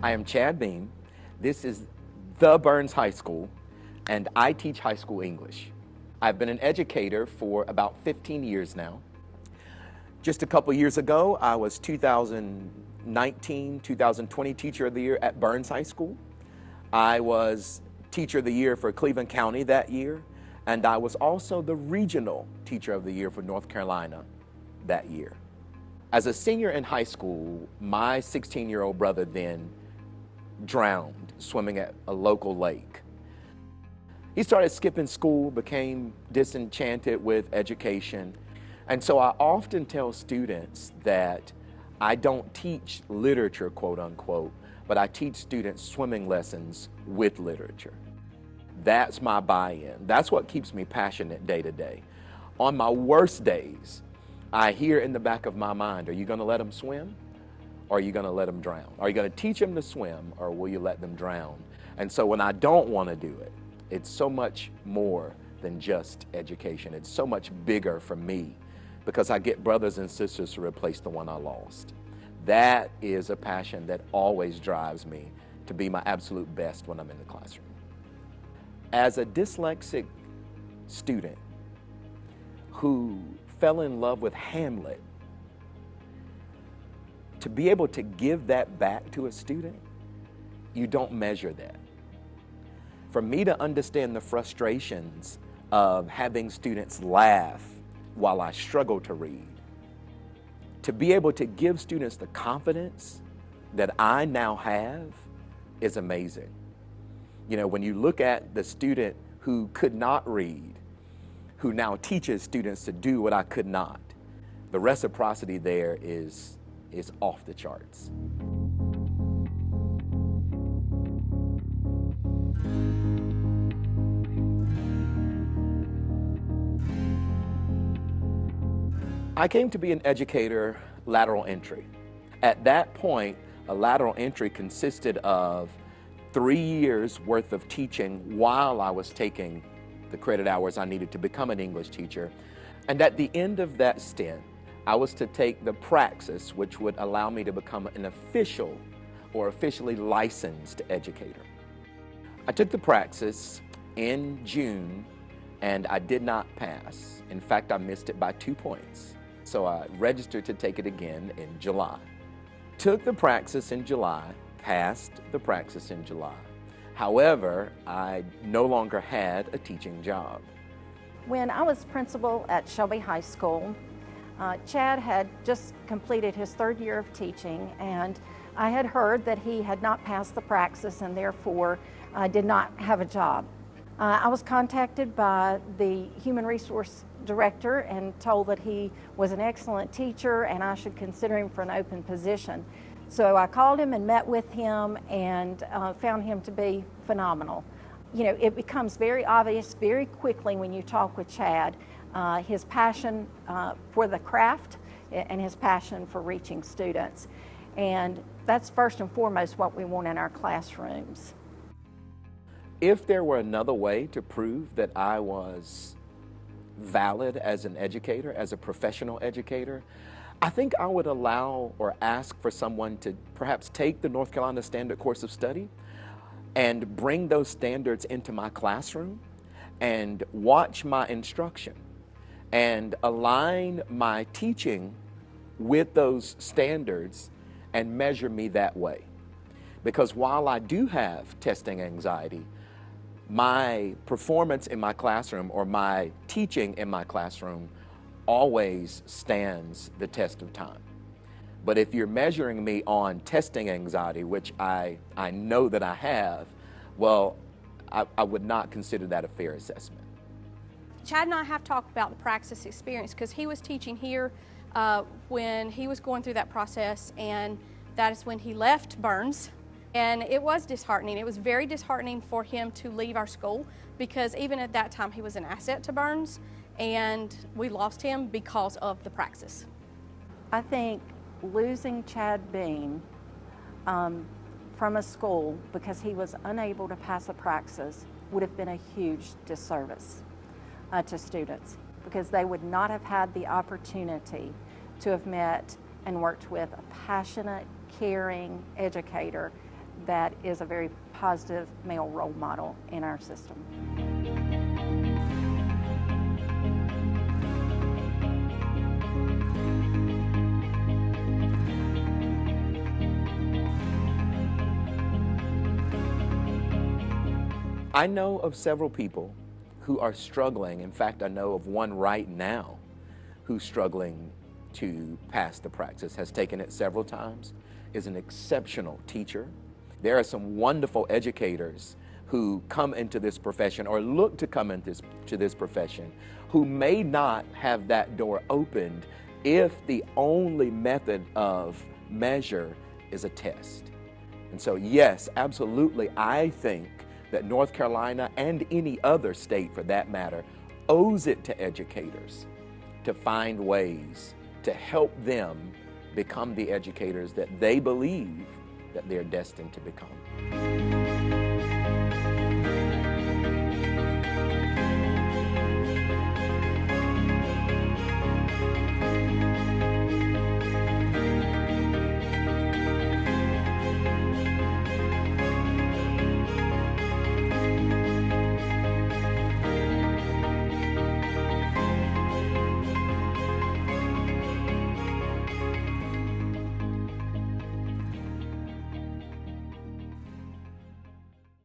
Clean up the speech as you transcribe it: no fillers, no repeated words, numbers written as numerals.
I am Chad Beam. This is the Burns High School, and I teach high school English. I've been an educator for about 15 years now. Just a couple years ago, I was 2019, 2020 Teacher of the Year at Burns High School. I was Teacher of the Year for Cleveland County that year, and I was also the Regional Teacher of the Year for North Carolina that year. As a senior in high school, my 16-year-old brother then drowned swimming at a local lake. He started skipping school, became disenchanted with education, and so I often tell students that I don't teach literature, quote unquote, but I teach students swimming lessons with literature. That's my buy-in. That's what keeps me passionate day to day. On my worst days, I hear in the back of my mind, are you going to let them swim or are you going to let them drown? Are you going to teach them to swim or will you let them drown? And so when I don't want to do it, it's so much more than just education. It's so much bigger for me because I get brothers and sisters to replace the one I lost. That is a passion that always drives me to be my absolute best when I'm in the classroom. As a dyslexic student who fell in love with Hamlet, to be able to give that back to a student, you don't measure that. For me to understand the frustrations of having students laugh while I struggle to read, to be able to give students the confidence that I now have is amazing. You know, when you look at the student who could not read, who now teaches students to do what I could not, the reciprocity there is off the charts. I came to be an educator lateral entry. At that point, a lateral entry consisted of 3 years worth of teaching while I was taking the credit hours I needed to become an English teacher. And at the end of that stint, I was to take the PRAXIS, which would allow me to become an official or officially licensed educator. I took the PRAXIS in June and I did not pass. In fact, I missed it by 2 points. So I registered to take it again in July. Took the PRAXIS in July, passed the PRAXIS in July. However, I no longer had a teaching job. When I was principal at Shelby High School, Chad had just completed his 3rd year of teaching, and I had heard that he had not passed the PRAXIS and therefore did not have a job. I was contacted by the Human Resource Director and told that he was an excellent teacher and I should consider him for an open position. So I called him and met with him and found him to be phenomenal. You know, it becomes very obvious very quickly when you talk with Chad, his passion for the craft and his passion for reaching students. And that's first and foremost what we want in our classrooms. If there were another way to prove that I was valid as an educator, as a professional educator, I think I would allow or ask for someone to perhaps take the North Carolina Standard Course of Study and bring those standards into my classroom and watch my instruction and align my teaching with those standards and measure me that way. Because while I do have testing anxiety, my performance in my classroom or my teaching in my classroom always stands the test of time. But if you're measuring me on testing anxiety, which I know that I have, well, I would not consider that a fair assessment. Chad and I have talked about the PRAXIS experience because he was teaching here when he was going through that process, and that is when he left Burns. And it was disheartening. It was very disheartening for him to leave our school because even at that time he was an asset to Burns, and we lost him because of the PRAXIS. I think losing Chad Beam from a school because he was unable to pass a PRAXIS would have been a huge disservice to students because they would not have had the opportunity to have met and worked with a passionate, caring educator that is a very positive male role model in our system. I know of several people who are struggling. In fact, I know of one right now who's struggling to pass the praxis, has taken it several times, is an exceptional teacher. There are some wonderful educators who come into this profession or look to come into this profession who may not have that door opened if the only method of measure is a test. And so yes, absolutely, I think that North Carolina and any other state for that matter owes it to educators to find ways to help them become the educators that they believe that they're destined to become.